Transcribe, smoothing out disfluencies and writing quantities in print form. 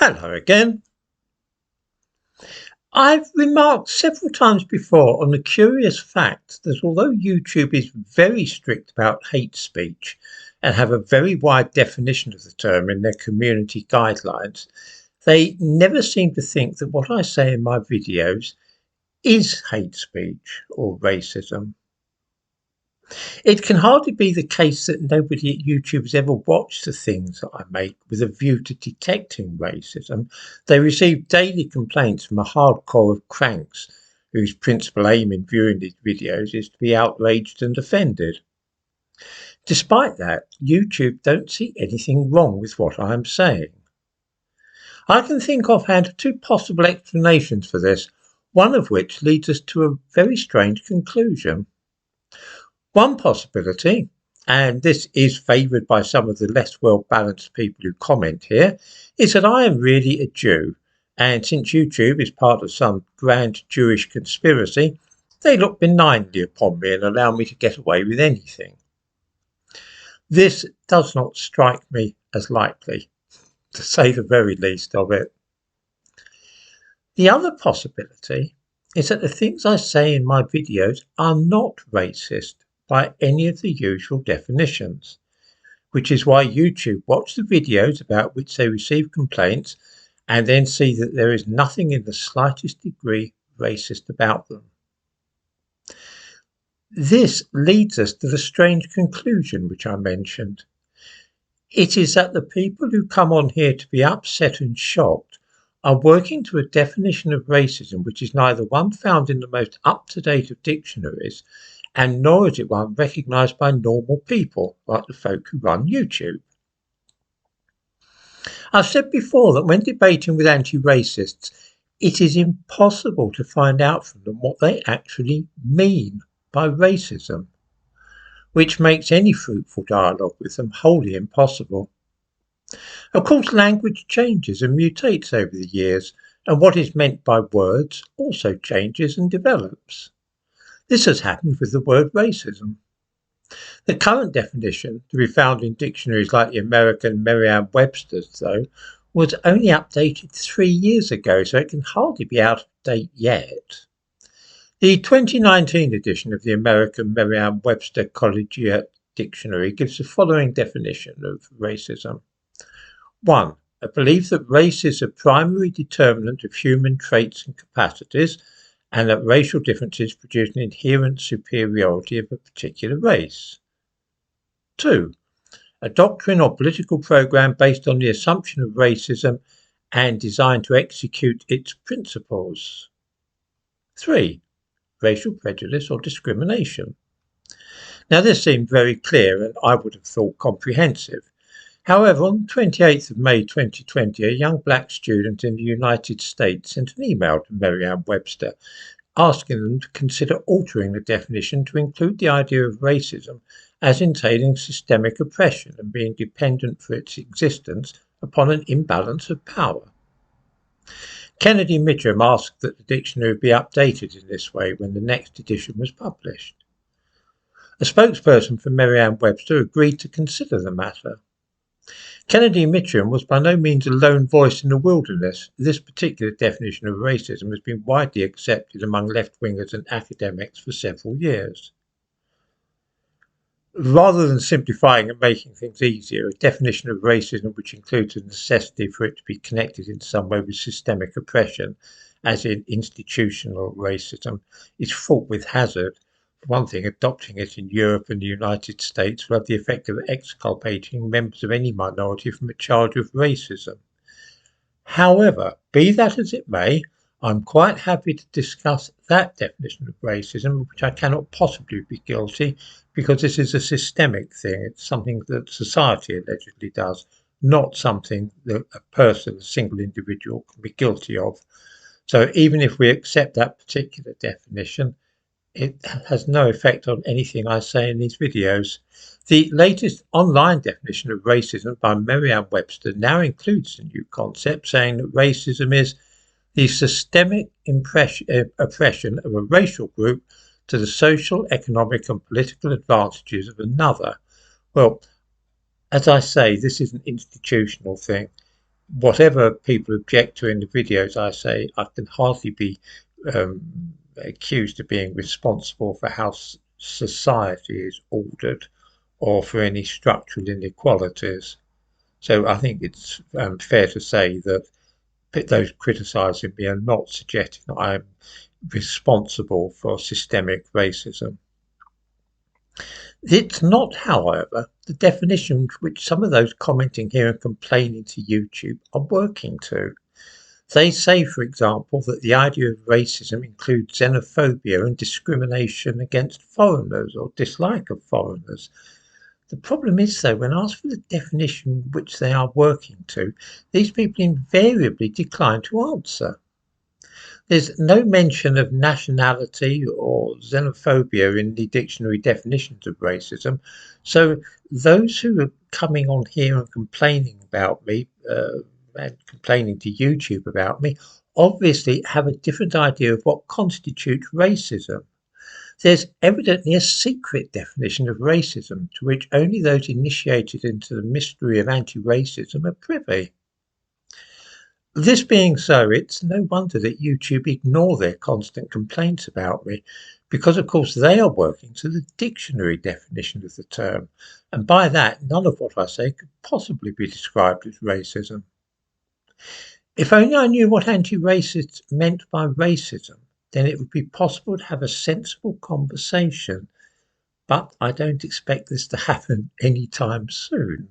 Hello again. I've remarked several times before on the curious fact that although YouTube is very strict about hate speech and have a very wide definition of the term in their community guidelines, they never seem to think that what I say in my videos is hate speech or racism. It can hardly be the case that nobody at YouTube has ever watched the things that I make with a view to detecting racism. They receive daily complaints from a hardcore of cranks whose principal aim in viewing these videos is to be outraged and offended. Despite that, YouTube don't see anything wrong with what I am saying. I can think offhand of two possible explanations for this, one of which leads us to a very strange conclusion. One possibility, and this is favoured by some of the less well-balanced people who comment here, is that I am really a Jew, and since YouTube is part of some grand Jewish conspiracy, they look benignly upon me and allow me to get away with anything. This does not strike me as likely, to say the very least of it. The other possibility is that the things I say in my videos are not racist by any of the usual definitions, which is why YouTube watch the videos about which they receive complaints and then see that there is nothing in the slightest degree racist about them. This leads us to the strange conclusion which I mentioned. It is that the people who come on here to be upset and shocked are working to a definition of racism which is neither one found in the most up-to-date of dictionaries and nor is it one recognised by normal people like the folk who run YouTube. I've said before that when debating with anti-racists, it is impossible to find out from them what they actually mean by racism, which makes any fruitful dialogue with them wholly impossible. Of course, language changes and mutates over the years, and what is meant by words also changes and develops. This has happened with the word racism. The current definition, to be found in dictionaries like the American Merriam-Webster's, though, was only updated 3 years ago, so it can hardly be out of date yet. The 2019 edition of the American Merriam-Webster Collegiate Dictionary gives the following definition of racism. 1. A belief that race is a primary determinant of human traits and capacities, and that racial differences produce an inherent superiority of a particular race. 2. A doctrine or political program based on the assumption of racism and designed to execute its principles. 3. Racial prejudice or discrimination. Now this seemed very clear and I would have thought comprehensive. However, on the 28th of May 2020, a young black student in the United States sent an email to Merriam-Webster asking them to consider altering the definition to include the idea of racism as entailing systemic oppression and being dependent for its existence upon an imbalance of power. Kennedy Mitchum asked that the dictionary be updated in this way when the next edition was published. A spokesperson for Merriam-Webster agreed to consider the matter. Kennedy Mitchum was by no means a lone voice in the wilderness. This particular definition of racism has been widely accepted among left-wingers and academics for several years. Rather than simplifying and making things easier, a definition of racism which includes the necessity for it to be connected in some way with systemic oppression, as in institutional racism, is fraught with hazard. For one thing, adopting it in Europe and the United States will have the effect of exculpating members of any minority from a charge of racism. However, be that as it may, I'm quite happy to discuss that definition of racism, which I cannot possibly be guilty, because this is a systemic thing. It's something that society allegedly does, not something that a person, a single individual, can be guilty of. So even if we accept that particular definition, it has no effect on anything I say in these videos. The latest online definition of racism by Merriam-Webster now includes a new concept saying that racism is the systemic oppression of a racial group to the social, economic and political advantages of another. Well, as I say, this is an institutional thing. whatever people object to in the videos I say, I can hardly be accused of being responsible for how society is ordered or for any structural inequalities. So I think it's fair to say that those criticising me are not suggesting that I'm responsible for systemic racism. It's not, however, the definition which some of those commenting here and complaining to YouTube are working to. They say, for example, that the idea of racism includes xenophobia and discrimination against foreigners or dislike of foreigners. The problem is, though, when asked for the definition which they are working to, these people invariably decline to answer. There's no mention of nationality or xenophobia in the dictionary definitions of racism, so those who are coming on here and complaining about me, and complaining to YouTube about me, obviously have a different idea of what constitutes racism. There's evidently a secret definition of racism to which only those initiated into the mystery of anti-racism are privy. This being so, it's no wonder that YouTube ignore their constant complaints about me, because of course they are working to the dictionary definition of the term, and by that none of what I say could possibly be described as racism. If only I knew what anti-racists meant by racism, then it would be possible to have a sensible conversation, but I don't expect this to happen anytime soon.